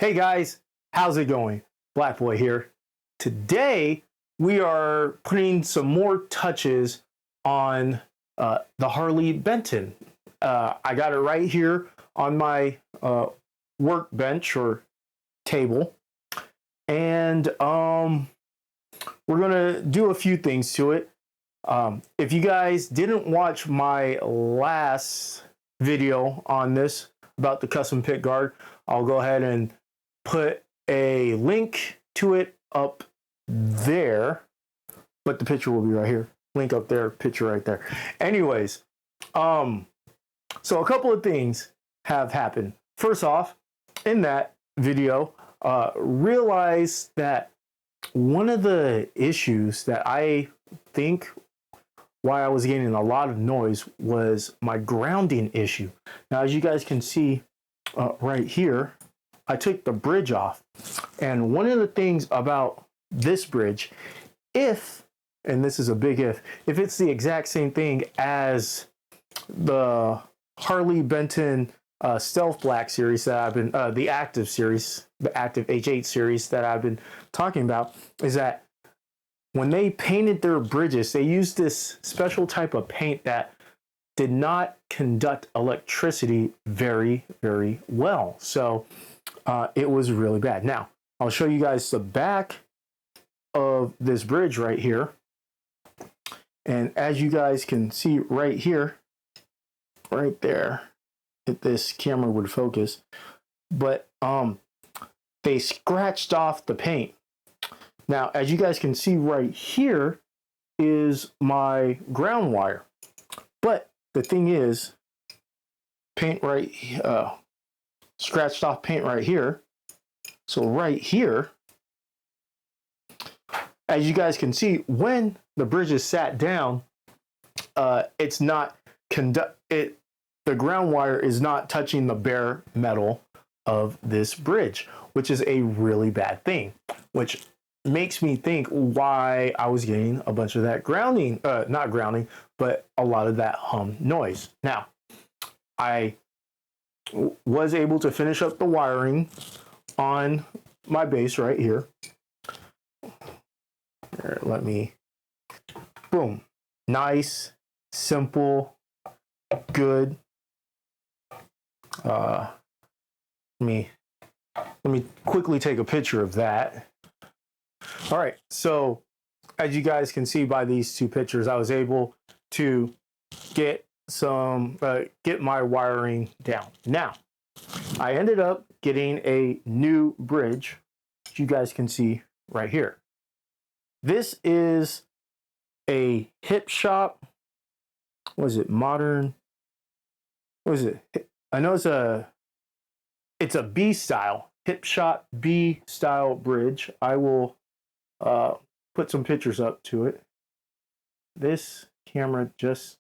Hey guys, how's it going? Black Boy here. Today we are putting some more touches on the Harley Benton. I got it right here on my workbench or table, and we're gonna do a few things to it. If you guys didn't watch my last video on this about the custom pick guard, I'll go ahead and put a link to it up there, but the picture will be right here. Link up there, picture right there. Anyways, so a couple of things have happened. First off, in that video, realize that one of the issues that I think why I was getting a lot of noise was my grounding issue. Now, as you guys can see right here, I took the bridge off. And one of the things about this bridge, if, and this is a big if it's the exact same thing as the Harley Benton Stealth Black series that I've been, the active series, the active H8 series that I've been talking about, is that when they painted their bridges, they used this special type of paint that did not conduct electricity very, very well. So it was really bad. Now, I'll show you guys the back of this bridge right here. And as you guys can see right here, right there, if this camera would focus, but they scratched off the paint. Now, as you guys can see right here is my ground wire. But the thing is, paint right, scratched off paint right here. So right here, as you guys can see, when the bridge is sat down, it's not the ground wire is not touching the bare metal of this bridge, which is a really bad thing, which makes me think why I was getting a bunch of that grounding, not grounding, but a lot of that hum noise. Now, I was able to finish up the wiring on my base right here. Here, let me, boom, nice, simple, good. Let me quickly take a picture of that. All right, so as you guys can see by these two pictures, I was able to get my wiring down. Now, I ended up getting a new bridge, which you guys can see right here. This is a hip shop. What is it? Modern. What is it? I know it's a B style, hip shop B style bridge. I will put some pictures up to it. This camera just,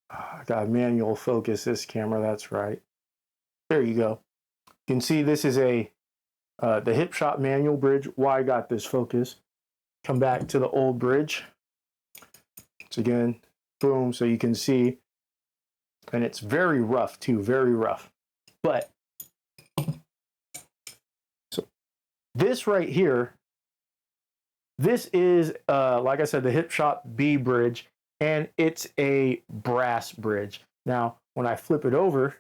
I got manual focus this camera, that's right. There you go. You can see this is the hip shop manual bridge. Why I got this focus. Come back to the old bridge. So again, boom, so you can see, and it's very rough too, very rough. But, so this right here, this is, like I said, the Hip Shop B bridge, and it's a brass bridge. Now, when I flip it over,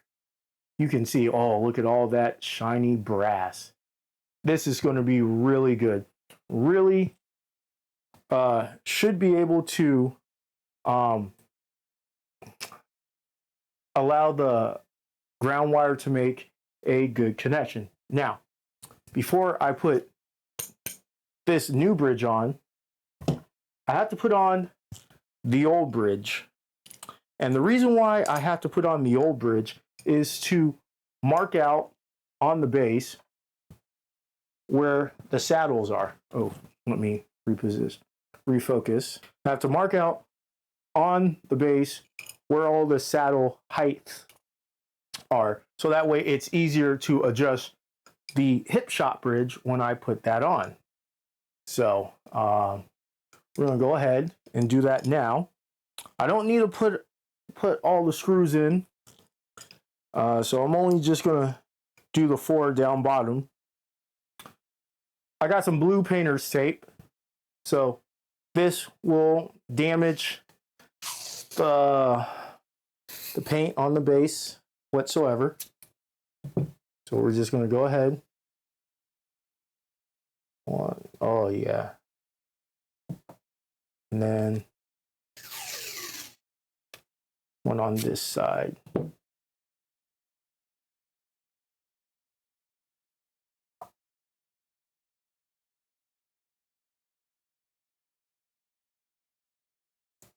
you can see, oh, look at all that shiny brass. This is going to be really good. Really should be able to allow the ground wire to make a good connection. Now, before I put this new bridge on, I have to put on the old bridge. And the reason why I have to put on the old bridge is to mark out on the base where the saddles are. Oh, let me refocus. I have to mark out on the base where all the saddle heights are. So that way it's easier to adjust the hip shop bridge when I put that on. So we're gonna go ahead and do that now. I don't need to put all the screws in. So I'm only just gonna do the 4 down bottom I got some blue painter's tape. So this will damage the paint on the base whatsoever. So we're just going to go ahead. Oh yeah. And then one on this side.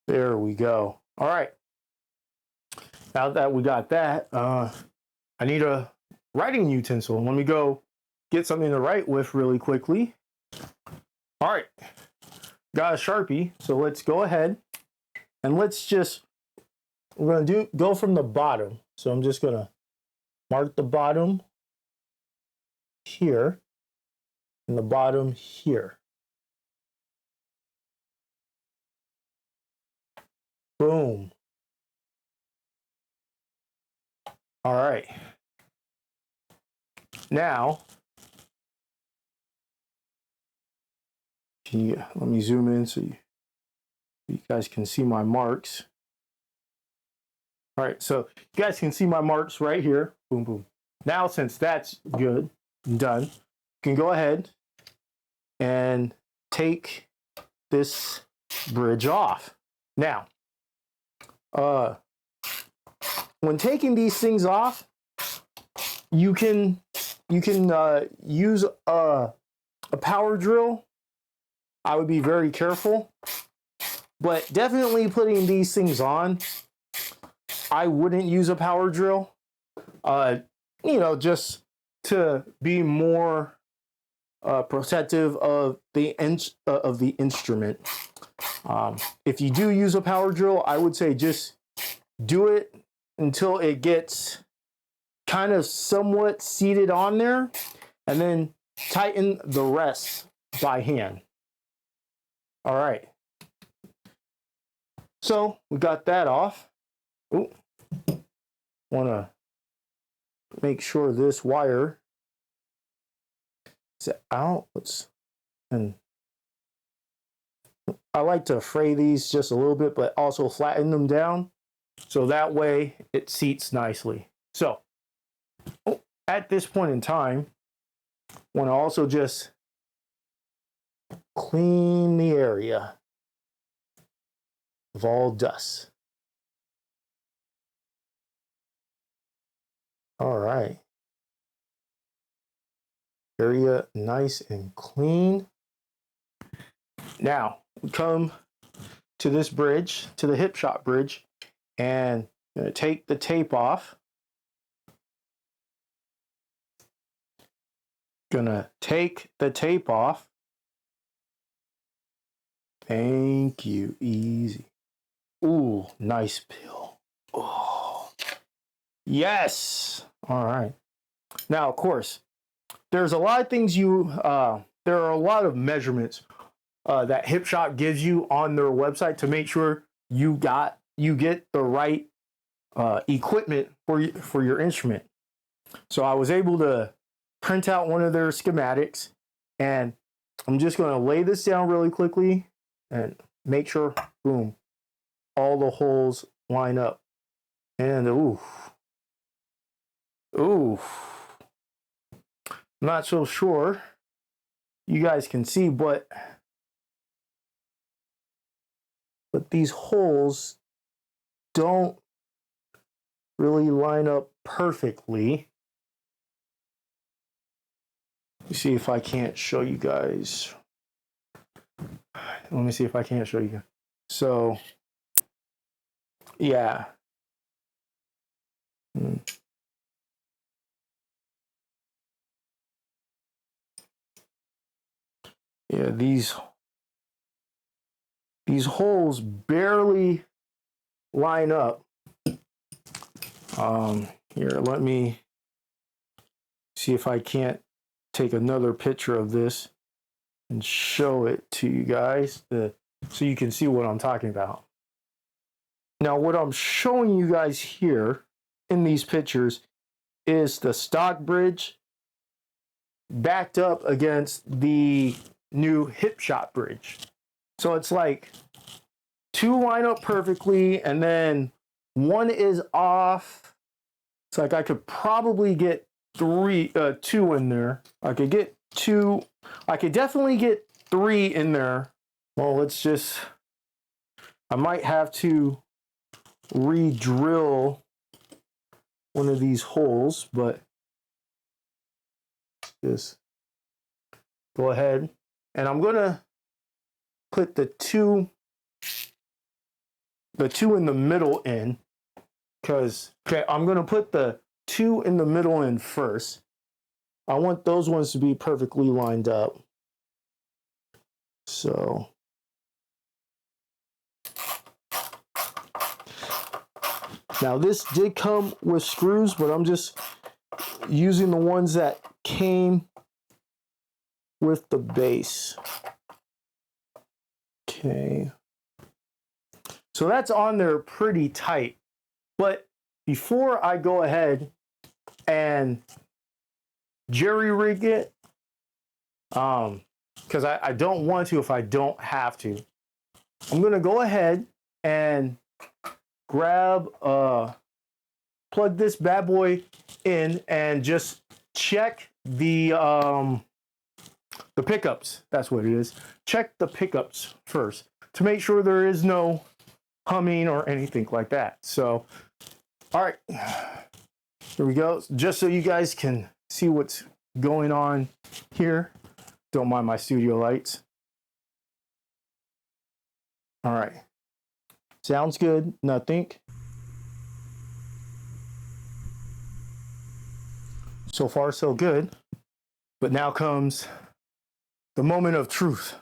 There we go. All right. Now that we got that, I need a writing utensil. Let me go get something to write with really quickly. All right. Got a Sharpie. So let's go ahead and we're going to go from the bottom. So I'm just going to mark the bottom here and the bottom here. Boom. All right. Now, let me zoom in so you guys can see my marks. All right, so you guys can see my marks right here. Boom, boom. Now, since that's good and done, you can go ahead and take this bridge off. Now, when taking these things off, you can use a power drill. I would be very careful, but definitely putting these things on, I wouldn't use a power drill. Just to be more protective of the instrument. If you do use a power drill, I would say just do it until it gets kind of somewhat seated on there, and then tighten the rest by hand. All right. So we got that off. Ooh. Want to make sure this wire is out. And I like to fray these just a little bit, but also flatten them down so that way it seats nicely. So at this point in time, I want to also just clean the area of all dust. All right. Area nice and clean. Now we come to this bridge, to the hip shot bridge, and I'm going to take the tape off. Gonna take the tape off. Thank you. Easy. Ooh, nice peel. Oh, yes. All right. Now, of course, there's a lot of things there are a lot of measurements that HipShot gives you on their website to make sure you get the right equipment for your instrument. So I was able to print out one of their schematics, and I'm just going to lay this down really quickly and make sure, boom, all the holes line up. And ooh, I'm not so sure you guys can see, but these holes don't really line up perfectly. Let me see if I can't show you guys. Let me see if I can't show you. So, yeah. Yeah, these holes barely line up. Here, let me see if I can't take another picture of this and show it to you guys so you can see what I'm talking about. Now, what I'm showing you guys here in these pictures is the stock bridge backed up against the new hip shot bridge. So it's like two line up perfectly, and then one is off. It's like I could probably get two in there. I could get two. I could definitely get three in there. Well, I might have to re-drill one of these holes, but just go ahead. And I'm gonna put the two in the middle in, because I'm gonna put the two in the middle in first. I want those ones to be perfectly lined up. So now this did come with screws, but I'm just using the ones that came with the base. Okay. So that's on there pretty tight. But before I go ahead and jerry rig it, because I don't want to if I don't have to, I'm gonna go ahead and grab plug this bad boy in and just check the pickups. That's what it is. Check the pickups first to make sure there is no humming or anything like that. So, all right, here we go. Just so you guys can see what's going on here. Don't mind my studio lights. All right. Sounds good. Nothing. So far, so good. But now comes the moment of truth.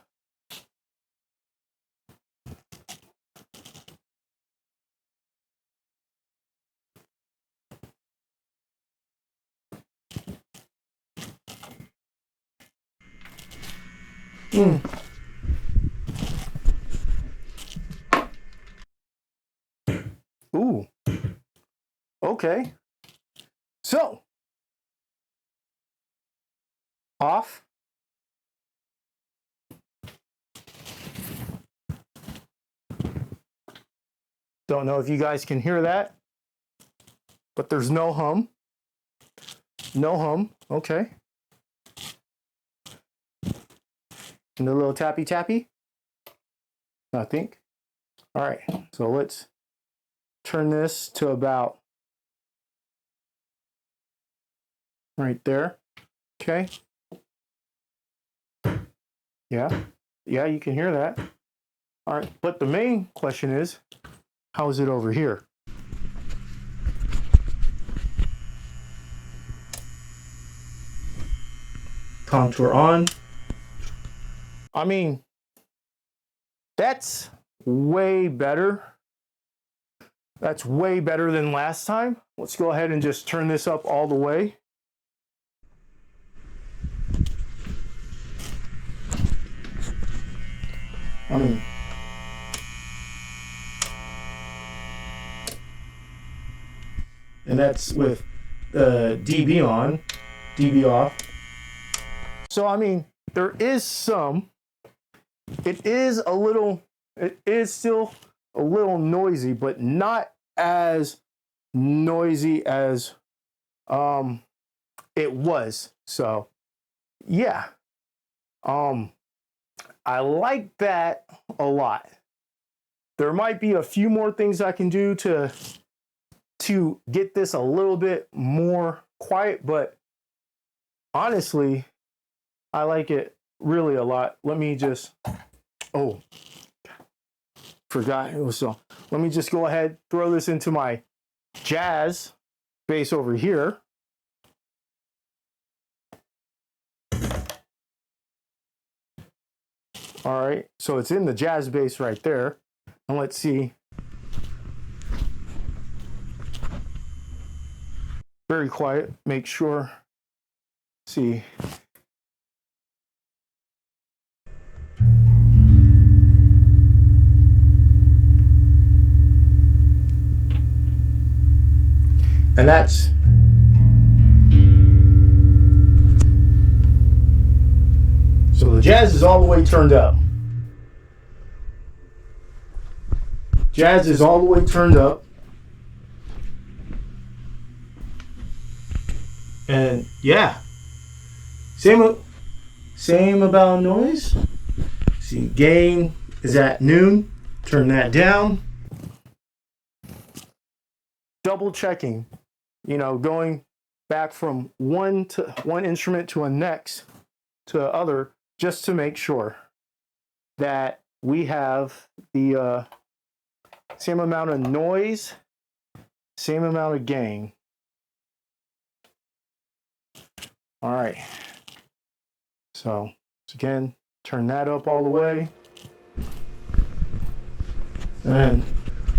Ooh. Okay. So, off. Don't know if you guys can hear that, but there's no hum. No hum. Okay. And a little tappy tappy. Nothing. All right. So let's turn this to about right there. Okay. Yeah. Yeah, you can hear that. All right. But the main question is, how is it over here? Contour on. I mean, that's way better. That's way better than last time. Let's go ahead and just turn this up all the way. I mean, and that's with dB on, dB off. So I mean, there is some. It is still a little noisy, but not as noisy as it was. So yeah, I like that a lot. There might be a few more things I can do to get this a little bit more quiet, but honestly, I like it really a lot. Let me just, forgot it was so. Let me just go ahead, throw this into my jazz bass over here. All right, so it's in the jazz bass right there. And let's see. Very quiet, make sure. See. And that's jazz is all the way turned up. Jazz is all the way turned up. And yeah, same about noise. See, gain is at noon. Turn that down. Double checking, going back from one instrument to a next to the other, just to make sure that we have the same amount of noise, same amount of gain. All right. So again, turn that up all the way. And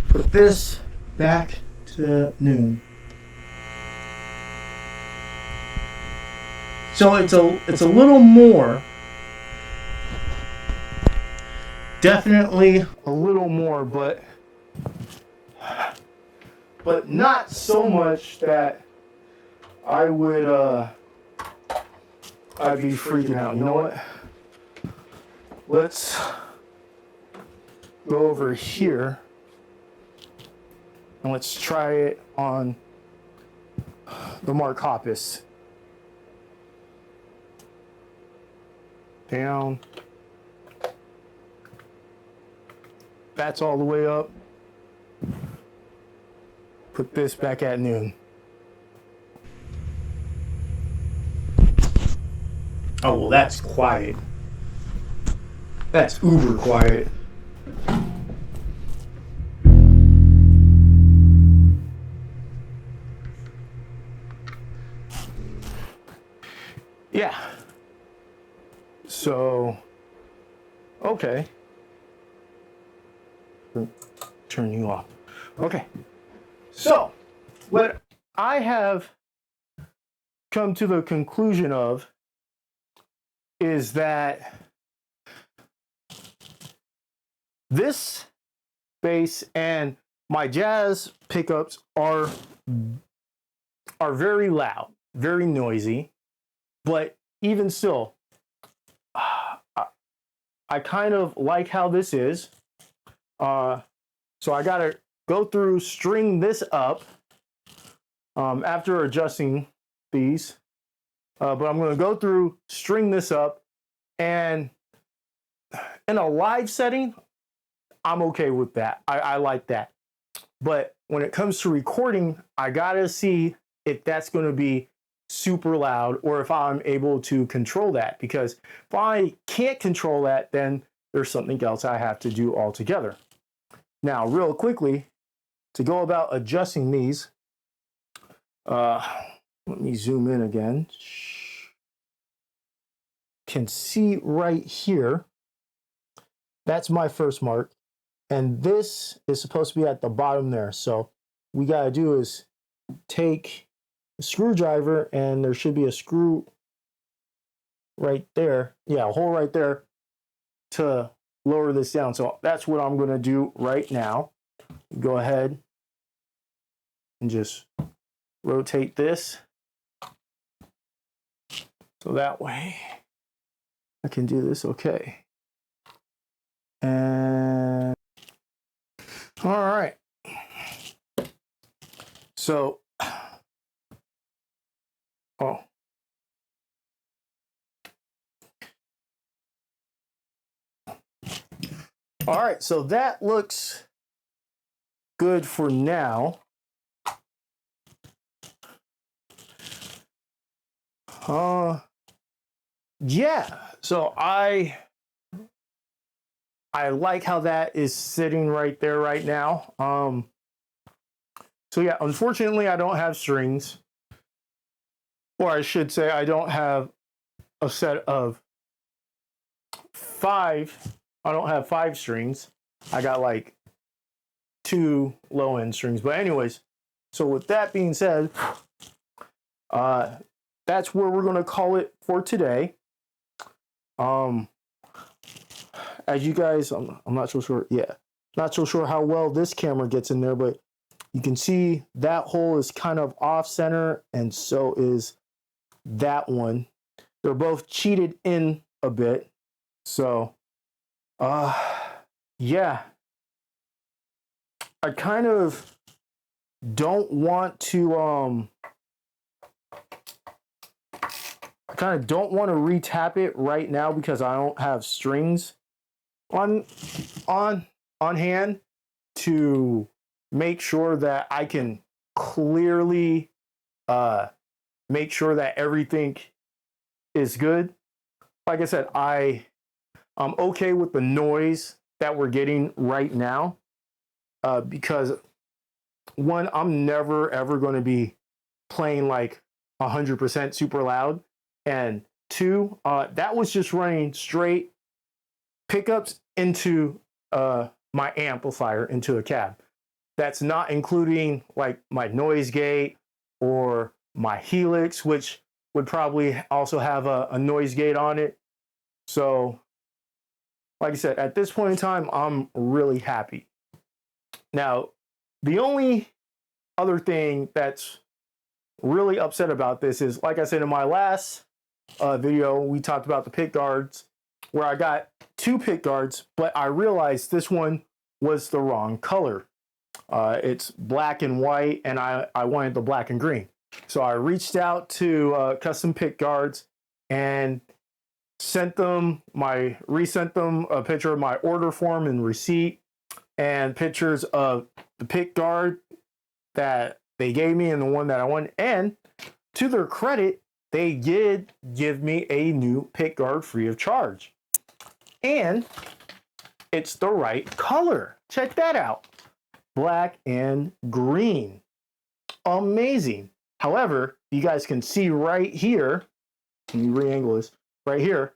put this back to noon. So it's a little more. Definitely a little more, but not so much that I would I'd be freaking out. You know what? Let's go over here and let's try it on the Mark Hoppus. Down. That's all the way up. Put this back at noon. Oh, well, that's quiet. That's uber quiet. Yeah. So, okay. Turn you off. Okay. So, what I have come to the conclusion of is that this bass and my jazz pickups are very loud, very noisy, but even still, I kind of like how this is. So I gotta go through, string this up after adjusting these. But I'm gonna go through, string this up, and in a live setting, I'm okay with that. I like that. But when it comes to recording, I gotta see if that's gonna be super loud or if I'm able to control that. Because if I can't control that, then there's something else I have to do altogether. Now, real quickly, to go about adjusting these, let me zoom in again. Can see right here, that's my first mark. And this is supposed to be at the bottom there. So we got to do is take a screwdriver, and there should be a screw right there. Yeah, a hole right there to lower this down. So that's what I'm going to do right now. Go ahead and just rotate this. So that way I can do this okay. And all right. So, all right, so that looks good for now. Yeah, so I like how that is sitting right there right now. So yeah, unfortunately I don't have strings, or I should say I don't have a set of 5. I don't have 5 strings. I got like 2 low end strings. But anyways, so with that being said, that's where we're going to call it for today. As you guys, I'm not so sure. Yeah, not so sure how well this camera gets in there, but you can see that hole is kind of off center, and so is that one. They're both cheated in a bit. So, yeah, I kind of don't want to, retap it right now because I don't have strings on on hand to make sure that I can clearly make sure that everything is good. Like I said, I'm okay with the noise that we're getting right now because one, I'm never ever going to be playing like 100% super loud, and two, that was just running straight pickups into my amplifier into a cab. That's not including like my noise gate or my helix, which would probably also have a noise gate on it. So, like I said, at this point in time, I'm really happy. Now, the only other thing that's really upset about this is, like I said in my last video, we talked about the pick guards, where I got 2 pick guards, but I realized this one was the wrong color. It's black and white, and I wanted the black and green. So I reached out to Custom Pick Guards and resent them a picture of my order form and receipt and pictures of the pick guard that they gave me and the one that I wanted. And to their credit, they did give me a new pick guard free of charge. And it's the right color. Check that out. Black and green. Amazing. However, you guys can see right here, let me re-angle this, right here,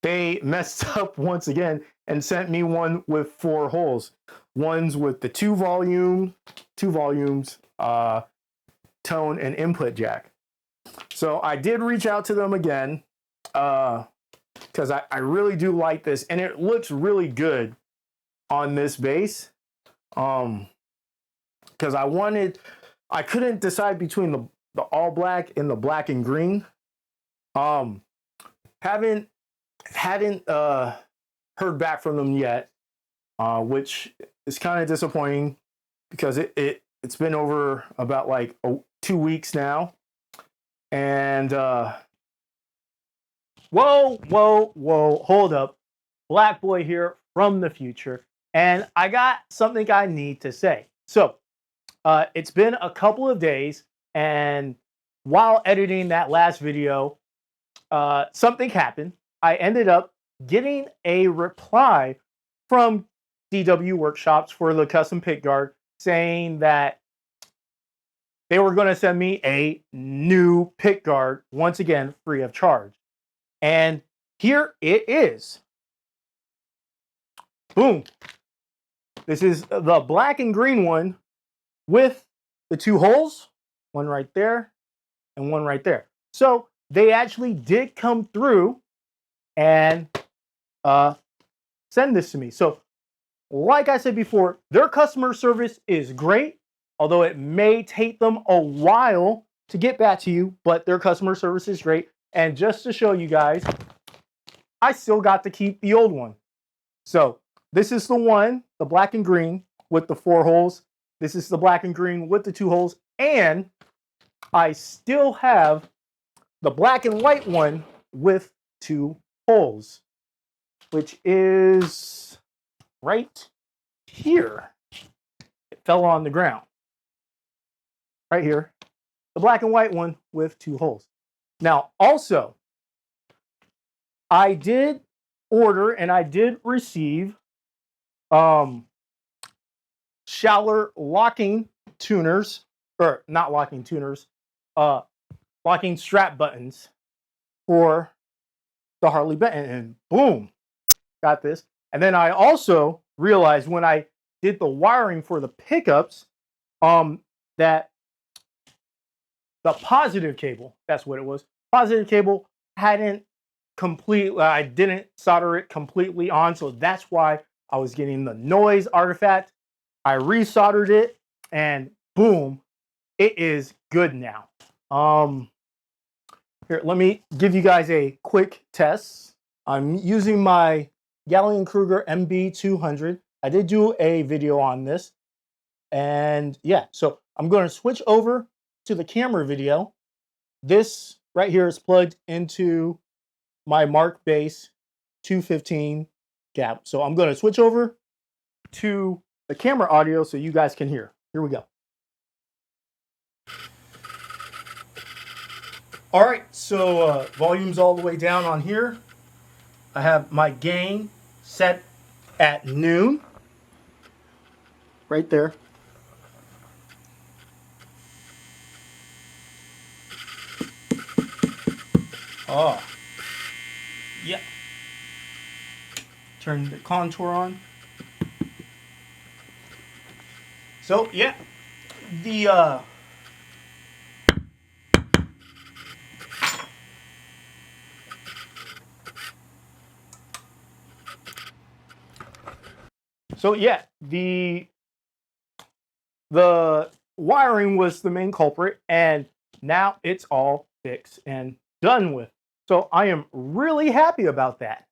they messed up once again and sent me one with 4 holes. One's with the 2 volumes, tone and input jack. So I did reach out to them again because I really do like this, and it looks really good on this bass. Because I couldn't decide between the all black and the black and green. Hadn't heard back from them yet, which is kind of disappointing because it's been over about like 2 weeks now. And whoa, hold up. Black Boy here from the future, and I got something I need to say. So it's been a couple of days, and while editing that last video, something happened. I ended up getting a reply from DW Workshops for the custom pick guard saying that they were going to send me a new pick guard, once again, free of charge. And here it is. Boom. This is the black and green one with the 2 holes, one right there and one right there. So they actually did come through and send this to me. So like I said before, their customer service is great, although it may take them a while to get back to you, but their customer service is great. And just to show you guys, I still got to keep the old one. So this is the one, the black and green with the 4 holes. This is the black and green with the 2 holes. And I still have the black and white one with 2 holes, which is right here. It fell on the ground. Right here. The black and white one with 2 holes. Now, also, I did order and I did receive Schaller locking tuners, or not locking tuners, locking strap buttons for the Harley Benton, and boom, got this. And then I also realized when I did the wiring for the pickups, that the positive cable, that's what it was, positive cable hadn't I didn't solder it completely on, so that's why I was getting the noise artifact. I resoldered it, and boom, it is good now. Here, let me give you guys a quick test. I'm using my Gallien-Kruger MB200. I did do a video on this. And yeah, so I'm going to switch over to the camera video. This right here is plugged into my Mark Bass 215 cab. So I'm going to switch over to the camera audio so you guys can hear. Here we go. All right, so volume's all the way down on here. I have my gain set at noon, right there. Oh, yeah. Turn the contour on. So yeah, the the wiring was the main culprit, and now it's all fixed and done with. So I am really happy about that.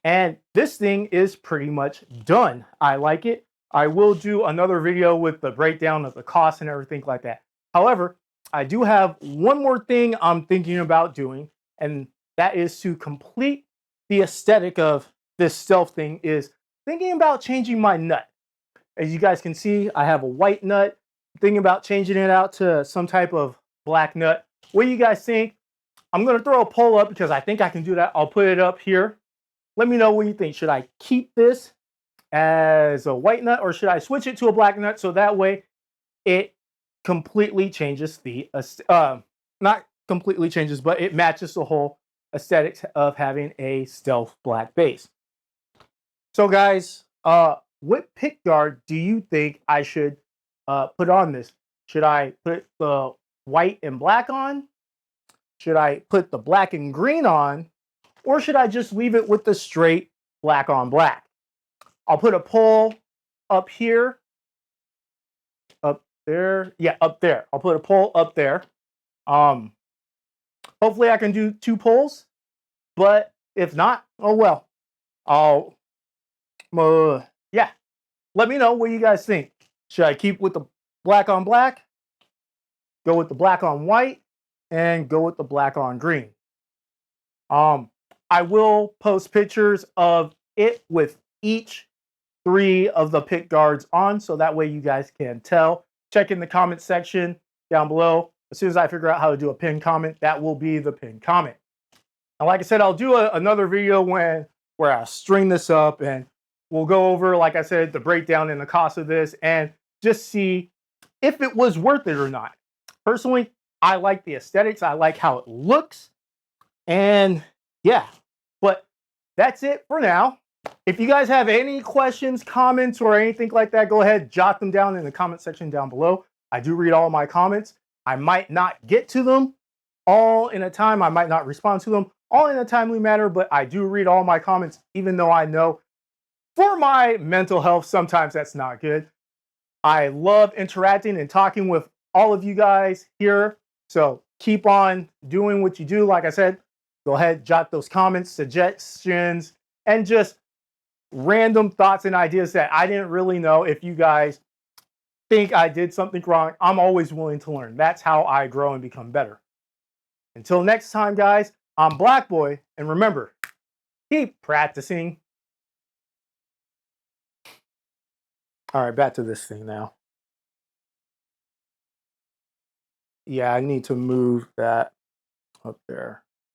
And this thing is pretty much done. I like it. I will do another video with the breakdown of the cost and everything like that. However, I do have one more thing I'm thinking about doing, and that is to complete the aesthetic of this stealth thing, is thinking about changing my nut. As you guys can see, I have a white nut. Thinking about changing it out to some type of black nut. What do you guys think? I'm going to throw a poll up because I think I can do that. I'll put it up here. Let me know what you think. Should I keep this as a white nut, or should I switch it to a black nut so that way it completely changes the, not completely changes, but it matches the whole aesthetics of having a stealth black bass. So guys, what pick guard do you think I should put on this? Should I put the white and black on? Should I put the black and green on? Or should I just leave it with the straight black on black? I'll put a poll up here. Up there. Yeah, up there. I'll put a poll up there. Hopefully I can do 2 polls. But if not, oh well. I'll yeah. Let me know what you guys think. Should I keep with the black on black? Go with the black on white? And go with the black on green? I will post pictures of it with each 3 of the pick guards on, so that way you guys can tell. Check in the comment section down below. As soon as I figure out how to do a pinned comment, that will be the pinned comment. And like I said, I'll do another video where I string this up, and we'll go over, like I said, the breakdown and the cost of this, and just see if it was worth it or not. Personally, I like the aesthetics. I like how it looks. And yeah, but that's it for now. If you guys have any questions, comments, or anything like that, go ahead, jot them down in the comment section down below. I do read all my comments. I might not get to them all in a time. I might not respond to them all in a timely manner, but I do read all my comments, even though I know for my mental health, sometimes that's not good. I love interacting and talking with all of you guys here. So keep on doing what you do. Like I said, go ahead, jot those comments, suggestions, and just random thoughts and ideas that I didn't really know. If you guys think I did something wrong, I'm always willing to learn. That's how I grow and become better. Until next time, guys, I'm Black Boy, and remember, keep practicing. All right, back to this thing now. Yeah, I need to move that up there.